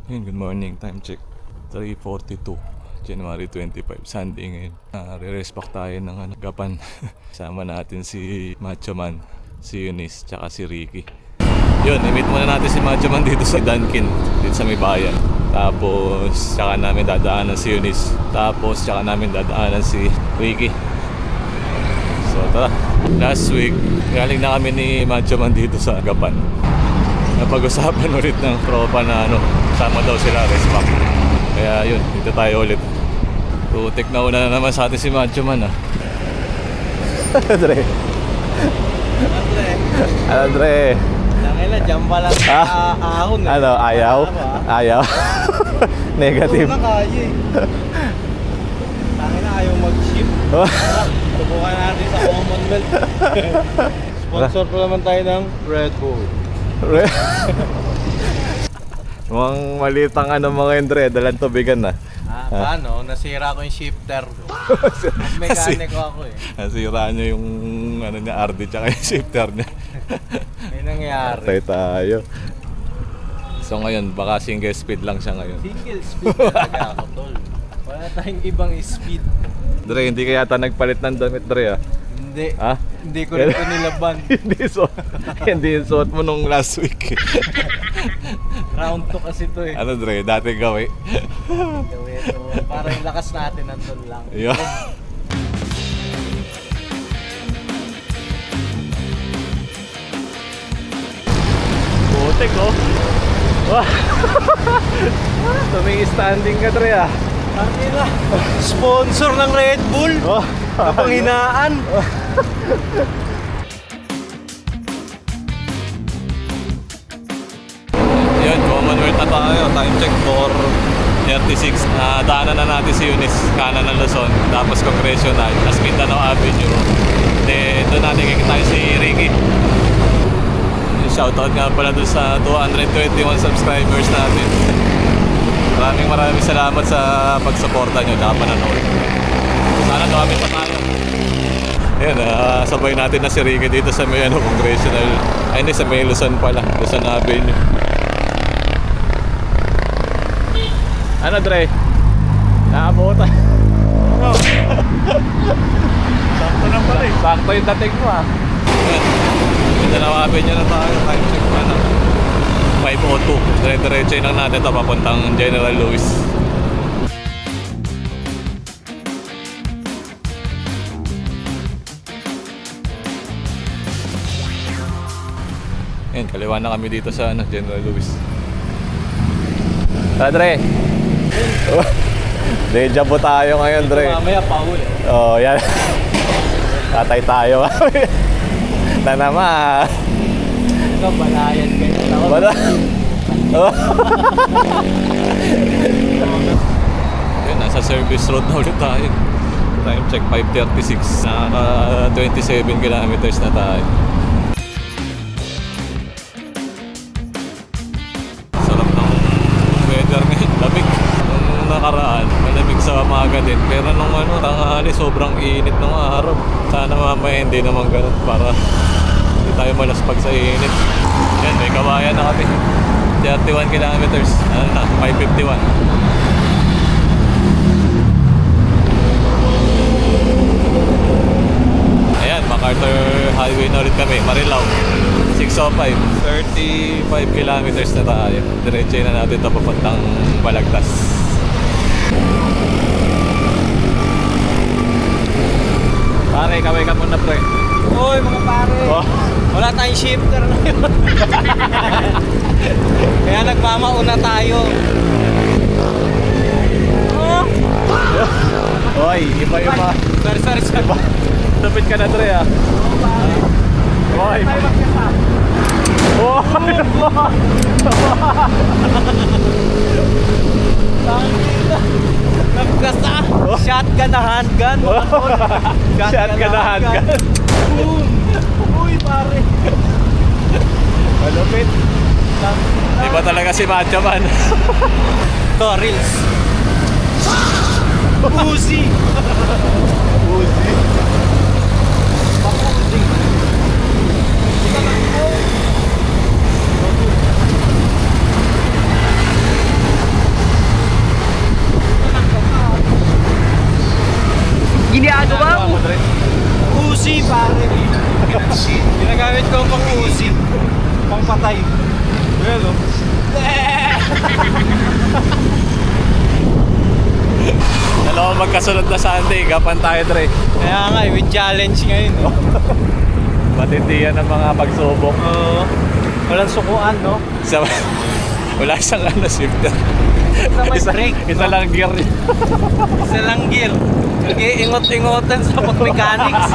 Yun, good morning. Time check. 3:42. January 25. Sunday ngayon. Re-respect tayo ng gapan. Sama natin si Macho Man, si Eunice, tsaka si Ricky. Yun, i-meet muna natin si Macho Man dito sa Dunkin, dito sa may bayan. Tapos, tsaka namin dadaanan si Eunice. Tapos, tsaka namin dadaanan si Ricky. So, tara. Last week, galing na kami ni Macho Man dito sa Gapan. Napag-usapan ulit ng tropa na sama daw sila, respect. Kaya yun, dito tayo ulit. Tutik na una na naman sa atin si Macho Man Dre. Ano Dre? Tangina, dyan pala ahon Ano, ayaw? Ayaw? Negative. Ito na kaya Tangina, ayaw mag-ship. Subukan natin sa Commonwealth. Sponsor pa naman tayo ng Red Bull. Mukhang maliit ang mga Andre, dalang tubigan na. Paano? Nasira ko yung shifter ko. Mekaniko ako Nasira nyo yung niya, RD tsaka yung shifter niya. May nangyari. Tayo tayo. So ngayon, baka single speed lang siya ngayon. Single speed talaga ako, tol. Wala tayong ibang speed. Dre, hindi ka yata nagpalit ng damit, Dre Hindi. Ha? Hindi ko rin ito nilaban. Hindi yung suot mo nung last week. Round 2 kasi ito Ano Dre, dati gawi. Gawin ito. Para yung lakas natin nandun lang. Yeah. Putik Wah. Standing ka Dre Tangina, sponsor ng Red Bull. Panghinaan. Yun, Commonwealth na tayo. Time check 4:36. Daanan na natin si Eunice, kanan ng Luzon. Tapos Congressional, tapos Mindanao Avenue. Then doon natin kikita si Ricky. Shoutout nga pala doon sa 221 subscribers natin. Maraming salamat sa pagsuporta nyo at pananood. Sana dami pa tayo. Ayan, sabay natin na si Ricky dito sa may Congressional. Ay hindi, sa may Luzon pala, Luzon Avenue. Ano Dre? Nakabutan. Sakto lang pala Sakto yung dating mo Ayan, Mindanao Avenue na tayo. Time check 5:02. Dire-diretso lang natin ito papuntang General Lewis. Ayan, kaliwa na kami dito sa General Lewis. Dre. Deja po tayo ngayon, Dre. Mamaya Paul. Oh, yan. Tatay tayo. Tanama. Ikaw, balayan ganyan ako. Bala. Oh. Yun, nasa service road na ulit tayo. Time check 5:36. Naka 27 kilometers na tayo. Sarap ng weather ngayon. Lamig. Nung nakaraan, malamig sa umaga din. Pero nung tanghali, sobrang init ng araw. Sana mamaya hindi naman ganun para hindi tayo malaspag sa init. Yan, may kabayan na kami. 31 kilometers. 5:51. Ayan, MacArthur Highway na ulit kami. Marilao. 605. 35 kilometers na tayo. Diretso na natin ito papuntang Balagtas. Pare, kaway ka muna pre. Oy mga pare. Wala tayong shifter na yun. Kaya nagmamauna tayo. Oy, iba. Sorry. Lapit ka na Dre Oy. Nagkasa. Shotgun na handgun. Shotgun na handgun. Uy pare. Malupit. Iba talaga si Macho Man. To, reels. Uzi. Ayan o. Dalawa magkasunod na Sunday, gapan tayo, Dre. Kaya nga, may challenge ngayon. Matindihan ng mga pagsubok. Oo. Walang sukuan, no? Isa, wala siyang shifter. Isa may brake. Isa lang gear. Isa lang gear. Nag-iingot-ingotan sa pag-mechanics.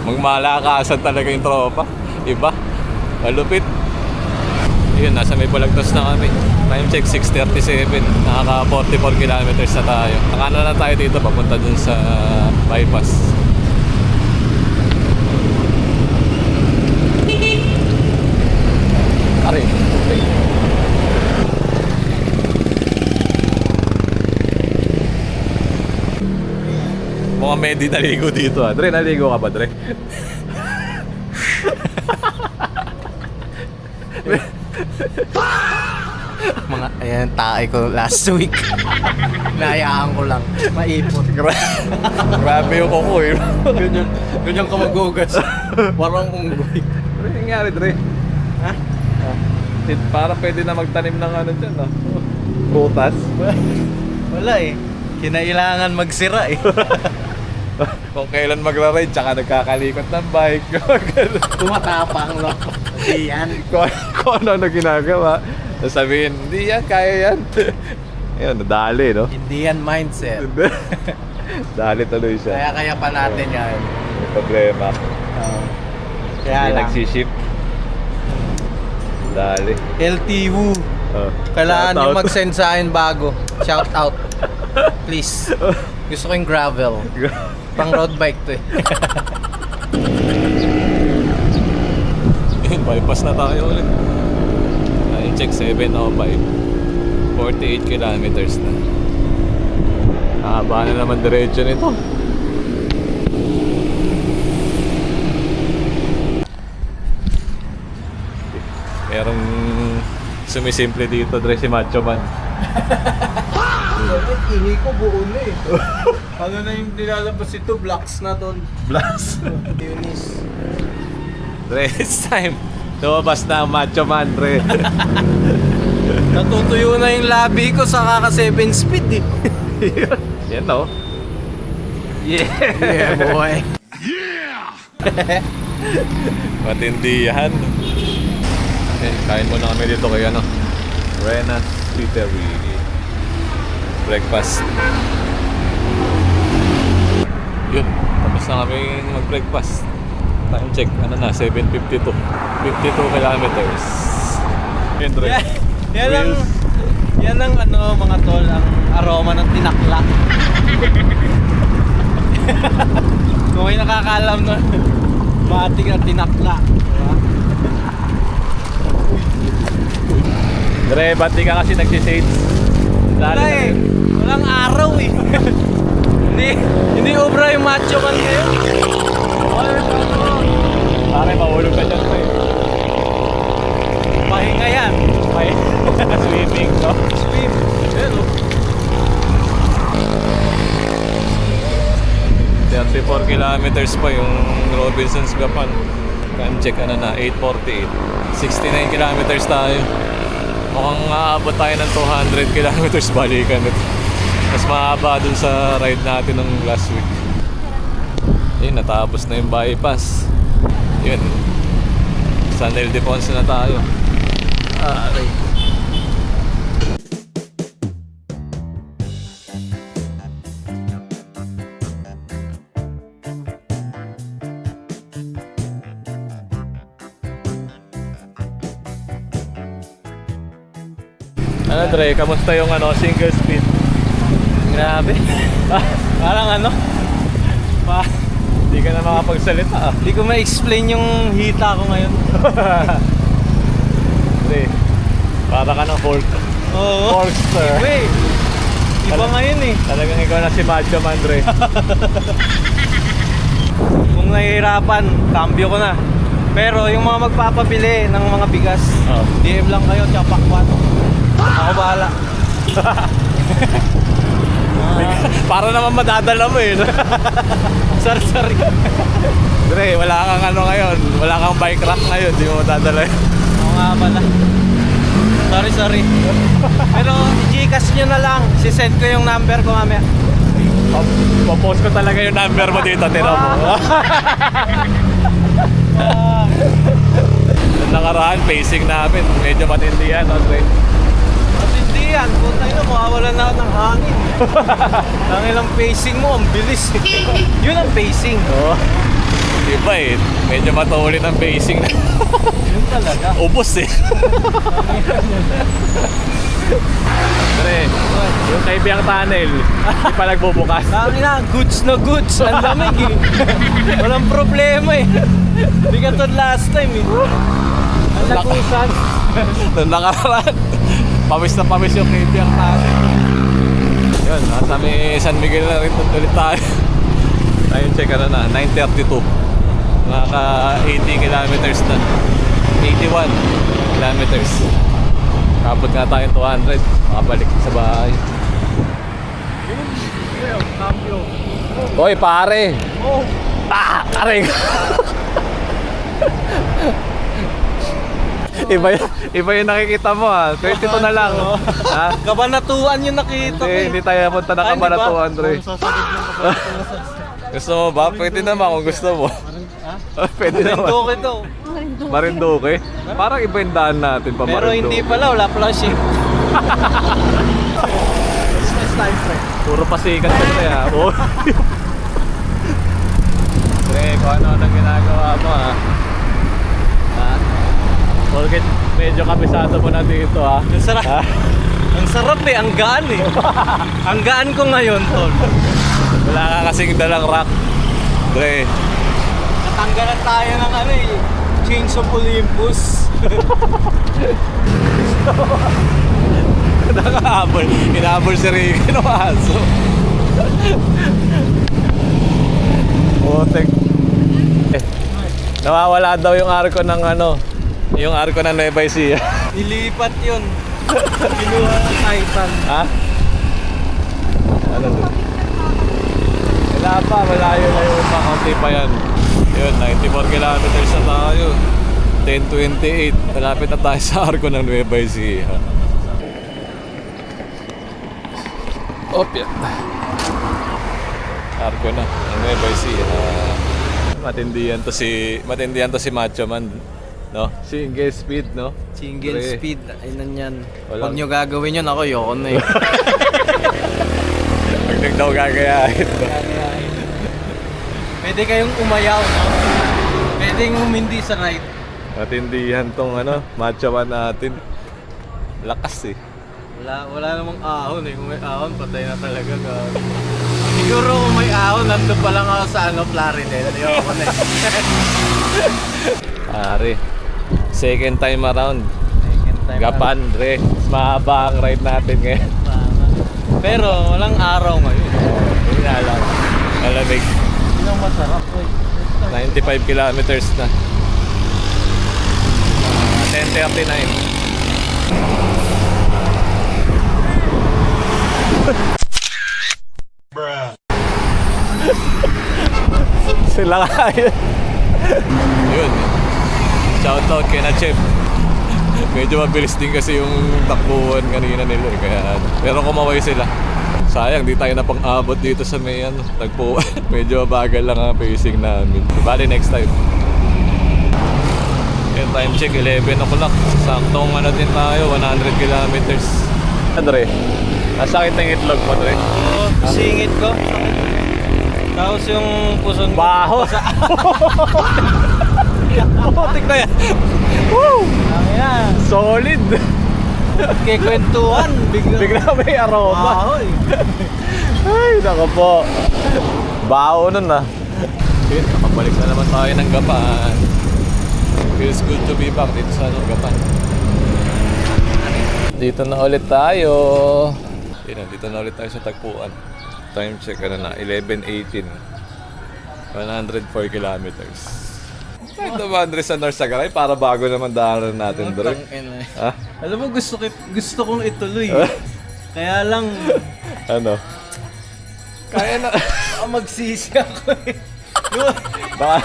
Magmalakasan talaga yung tropa. Iba. Malupit. Yun, nasa may Balagtas na kami. Time check 6:37. Nakaka 44 kilometers na tayo. Nakana na tayo dito papunta dun sa bypass. Aray. Okay. Mukhang may di naligo dito, ah. Dre, naligo ka ba, Dre? Mga, ayan, tae ko last week. Nahayaan ko lang. Maipot. Grabe yung kuko, eh. Ganyan ka magugas. Parang unggoy. Ano yung nangyari, Dre? Ha? Parang pwede na magtanim ng ano dyan, no? Prutas. Wala eh. Kinailangan magsira eh. Kung kailan magra-ride, tsaka nagkakalikot ng bike. Tumatapang lang. Hindi yan. kung ano na ginagawa. Sabihin, hindi yan, kaya yan. Ayun, nadali, no? Hindi yan mindset. Dali tuloy siya. Kaya pa natin yan. May problema. Kaya Hindi lang. nagsiship. Dali. LTW. Kailangan nyo mag-send sa akin bago. Shout out. Please. Gusto ko yung gravel. Pang road bike to eh. Bypass na tayo ulit. Time check 7:05. 48 kilometers na. Haba na naman diretso nito. Merong sumisimple dito, Dre, si Macho Man. Ihi ko buo na eh. Ano na yung nilalabas ito? Blocks na ton. Blast. Eunice. Dre, it's time. Lumabas na ang Macho Man, Dre. Natutuyo na yung labi ko sa kaka 7 speed eh. Yan, no? Yeah boy. Matindi yan. Okay, kain muna kami dito kay ano, Rena's Eatery. Breakfast. Yun, tapos na kami mag-breakfast. Time check, ano na, 7:52. 52 kilometers. Yun, Dre. Yan ang ano mga tol, ang aroma ng tinakla. Kung may nakakaalam na matik na tinakla, diba? Dre, ba't di ka kasi nagsisades? Wala eh, walang araw eh. hindi obra yung macho man ngayon. Pare, mahulog ka dyan, Dre. Pahinga yan. Swimming, no? Swim. Pero 34 kilometers pa yung Robinson's Gapan. Time check, ano na, 8:48. 69 kilometers tayo. Mukhang aabot tayo ng 200 kilometers balikan. Mas mahaba dun sa ride natin ng last week. Yun, natapos na yung bypass. Yun, San Ildefonso na tayo. aray. Ano, Dre, kamusta yung ano, single speed? Grabe. Parang ano? Hindi ka na makapagsalita, ah. Hindi ko ma-explain yung hita ko ngayon. Dre, para ka ng Hulk. Oo. Hulkster. Wait. Iba ngayon eh. Talagang ikaw na si Macho Man, Dre. Kung nahihirapan, cambio ko na. Pero yung mga magpapabili ng mga bigas, Oh. DM lang kayo, tsaka pakwan. Ako bahala. Para naman madadala mo eh. Sorry. Dre, wala kang ano ngayon. Wala kang bike rack ngayon. Di mo madadala yun. Oo nga pala. Sorry. Pero i-Gcash nyo na lang. Si-send ko yung number ko mamaya. Papost ko talaga yung number mo dito, tira mo. Nung nakaraan, pacing namin. Medyo matindi yan, Andre. Matindi yan. Punta yun, mawawalan na ako ng hangin. Ang ilang pacing mo, ang bilis. Yun ang pacing. Oo. Iba eh. Medyo matuloy ang pacing na. Yun talaga. Ubus eh. Pre, yung kaibiyang tunnel, hindi pa nagbubukas. Lagi na, goods na goods. Ang lamig eh. Walang problema eh. Hindi ka to last time eh. Ang lagusan. Nung nakaraan, pawis na pawis yung kaibiyang tunnel. Yun, nasa may San Miguel na rin ulit tayo. Tayo check ano na, 9:32. Naka 80 kilometers na. 81 kilometers. Kapot nga tayong 200. Makabalik sa bahay. Hoy, pare! Oh, Aray! iba yung nakikita mo ha. 22 na lang. Ha? kabanatuan yung nakita ko eh. Hindi tayo punta ng Ay, hindi ba? Kabanatuan, Andre. Gusto mo ba? Pwede naman kung gusto mo. Pwede naman. Marinduque to. Marinduque? Parang iba yung daan natin pa Pero Marinduque. hindi pala, wala pala shape. Business time, friend. Puro pasikat ka na ya. Oh. Pre, kung ano-anong ginagawa mo ha. Porket medyo kabisado mo na dito ha. Ang sarap. Ha? Ang sarap eh, ang gaan eh. Ang gaan ko ngayon, tol. Wala ka kasing dalang rock. Pre, Natanggalan tayo ng ano eh, Chains of Olympus. nakahabol. Hinahabol si Ricky ng aso. Putek. Nawawala daw yung arko ng ano. Yung arko ng Nueva Ecija. Nilipat yun. Kinuha ng Titan. Ha? Ano doon? Wala pa, malayo na yung kaunti pa yan. Yun, 94 kilometers na tayo. 10:28. Malapit na tayo sa arko ng Nueva Ecija. Opya. Arko na, ng Nueva Ecija. Matindihan to si Macho Man. No? Single speed, no? Single Pre. speed. Ayun yan. Walang- Huwag nyo gagawin yun, ako yoko na eh. Pag nagdaw gagayahin. Pwede kayong umayaw, no? Pwedeng humindi sa right. Matindihan tong ano, Macho Man natin. Lakas eh. Wala namang ahon eh. Kung may ahon, patay na talaga. Siguro kung may ahon, nandun pa lang ako sa ano, Plaridel. Ayoko na eh. Pare, second time around. Second time Gapan, Dre. Mas mahaba ang ride natin ngayon. Pero walang araw ngayon. Hindi na alam. Malamig. Yun ang masarap eh. 95 kilometers na. 10:39. Sila kaya. Yun. Shoutout kay na Chef. Medyo mabilis din kasi yung takbuhan kanina nila eh, kaya pero kumaway sila. Sayang, di tayo na pang-abot dito sa may tagpuan. Medyo bagal lang ang pacing namin. Bali next time. Yung time check, 11 o'clock. Saktong ano din tayo, 100 kilometers. Andre, nasakit ng itlog mo, Andre. Oo, singit ko. Tapos yung puson ko. Baho! Putik na yan! Woo! Ayan. Solid! Kikwentuhan. Bigla may aroma. Baho eh. Ay, nako po. Baho nun ah. Yun, nakabalik na naman tayo ng Gapan. Feels good to be back dito sa Gapan. Dito na ulit tayo. Yun, dito na ulit tayo sa tagpuan. Time check ano na, 11:18. 104 kilometers. Kahit naman Andres sa North Sagaray, para bago naman daanan natin doon. Ha? Alam mo, gusto kong ituloy. Kaya lang, Ano? Kaya na. magsisi ako eh. Baka,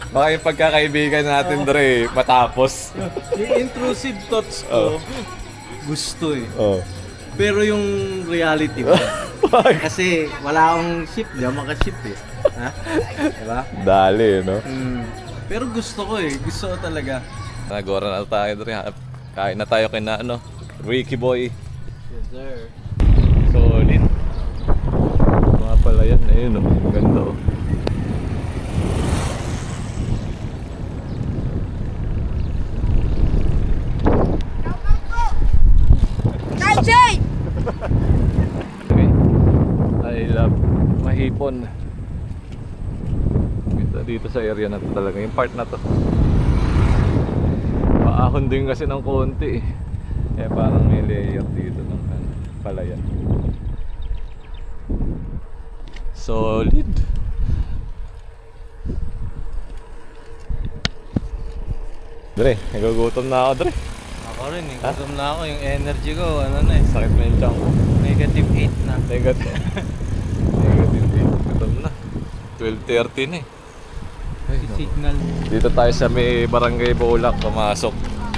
Baka yung pagkakaibigan natin, Dre, matapos. Yung intrusive thoughts ko, gusto eh. Oh. Pero yung reality mo, kasi wala akong ship, di ako makaship eh. Ha? Diba? Dali, no? Pero gusto ko eh, gusto ko talaga. Nagora na tayo, Dre. Kain na tayo kina, ano, Ricky Boy. Yes sir. Solid. Mga pala yan, ayun, oh. Ganda, oh. Jay! Okay. I love mahipon. Dito sa area na to talaga, yung part na to. Paahon din kasi ng konti eh. Kaya parang may layer dito ng palayan. Solid. Dre, nagugutom na ako, Dre. Ako rin eh, gutom na ako. Yung energy ko, ano na eh. Sakit na yung tiyan ko. Negative 8 na. Negative. Negative 8. Gutom na. 12:30 na eh. Signal. Dito tayo sa may barangay Bolak, pumasok.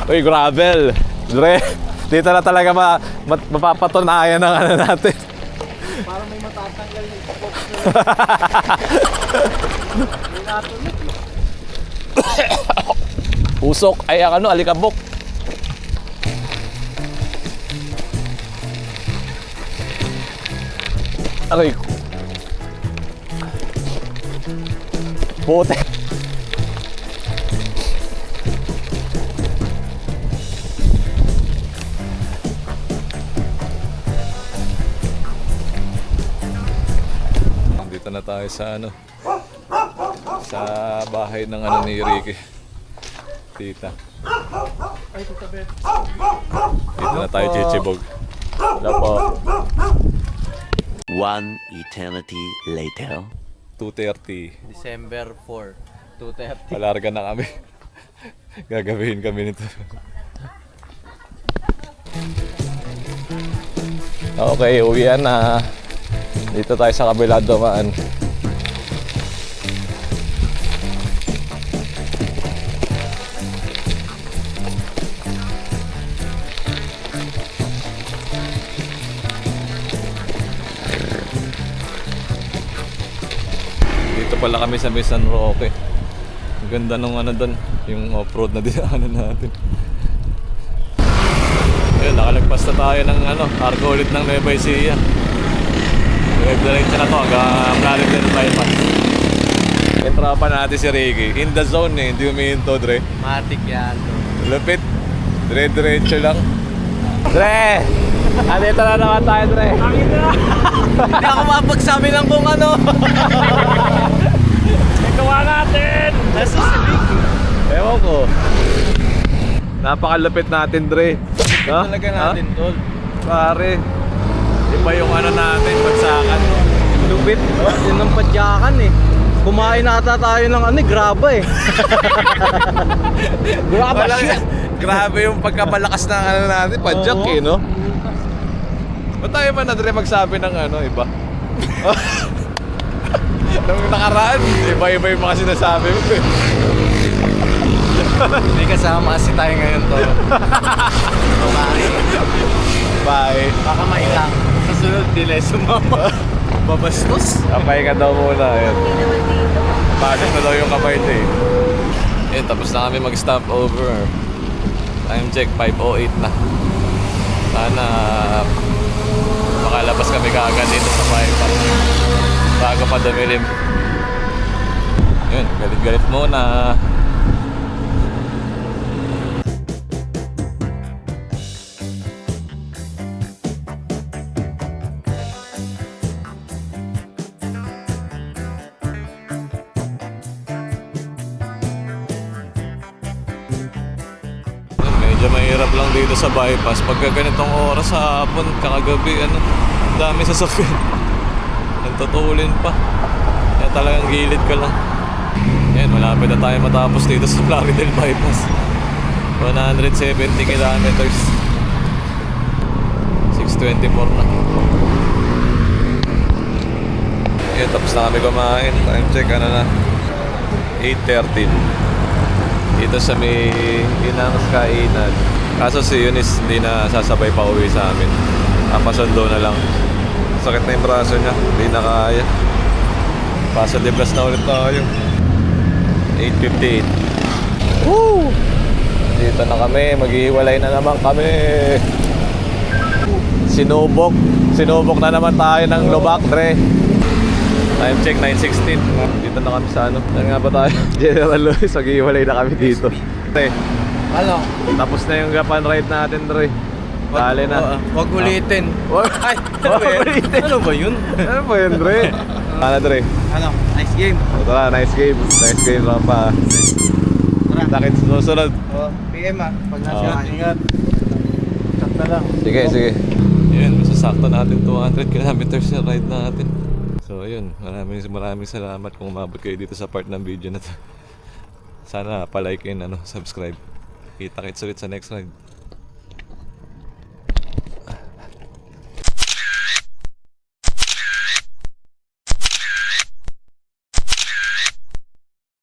Uy, gravel! Dre, dito na talaga mapapatunayan ng ano natin. Parang may matatanggal yung box na. May natuloy. Usok, ay ang ano, alikabok. Aray ko. Puti. Dito na tayo sa ano, sa bahay ng ano ni Ricky. Tita. Ay, Tita Beth. Dito na tayo chichibog. Hello po. One eternity later. 2:30. December 4, 2:30. Palarga na kami. Gagabihin kami nito. Okay, uwian na. Dito tayo sa kabila dumaan. Dito pala kami sa may San Roque. Ang ganda nung ano doon, yung off-road na dinaanan natin. Ayun, nakalagpas na tayo ng ano, cargo ulit ng Nueva Ecija. Diretso na to hanggang Plaridel Bypass. Yung tropa natin si Ricky, in the zone eh, hindi humihinto, Dre. Matik yan. Lupit, dire-diretso lang. Dre! Andito na naman tayo, Dre. Hindi ako mapagsabi ng kung ano. Ikawa natin! Nasa civic. Ewan ko. Napakalupit natin, Dre. Ha? Talaga natin, tol. Pare, iba yung ano natin, bagsakan. Lupit. Yun ang padyakan eh. Kumain ata tayo ng ano, graba eh. Graba shit. Grabe yung pagkapalakas ng ano natin, padyak eh, no? Ba't tayo ba na, Dre, magsabi ng ano, iba? Nung nakaraan, iba-iba yung mga sinasabi mo eh. Hindi kasama kasi tayo ngayon, tol. Bye. Bye. Baka mailang. Sa sunod, dile sumama. Babastos. Kapay ka daw muna, ayan. Pagas na daw yung kapay ito eh. Ayun, tapos na kami mag-stop over. Time check, 5:08 na. Sana makalabas kami kaagad dito sa bypass bago pa dumilim. Yun, galit-galit muna. Medyo mahirap lang dito sa bypass. Pagka ganitong oras sa hapon, kakagabi, ano, dami sasakyan. Nagtutulin pa. Kaya talagang gilid ka lang. Yan, malapit na tayo matapos dito sa Plaridel Bypass. 170 kilometers. 6:24 na. Yan, tapos na kami kumain. Time check, ano na. 8:13 dito sa may Inang Kainan. Kaso si Eunice hindi na sasabay pa uwi sa amin. Papasundo na lang. Sakit na yung braso niya, hindi na kaya. Paso de Blas na ulit tayo. 8:58. Woo! Dito na kami, maghihiwalay na naman kami. Sinubok na naman tayo ng Lubak, Dre. Time check, 9:16. Dito na kami sa ano. Saan nga ba tayo? General Lewis, maghihiwalay na kami dito. Dre, Ano? tapos na yung Gapan ride natin, Dre. Dali na. Wag ulitin. Ay, Wag ulitin. ano ba yun? Ano ba yun, Dre? Ano, Dre? Ano? Nice game. O, tara, nice game. Nice game, Rampa. Tara. Sakit susunod. PM pag nasa ingat. Chat na lang. Sige. Yun, masasakto natin 200 kilometers yung ride natin. So, yun. Maraming salamat kung umabot kayo dito sa part ng video na to. Sana palike and subscribe. Kita-kits ulit sa next ride.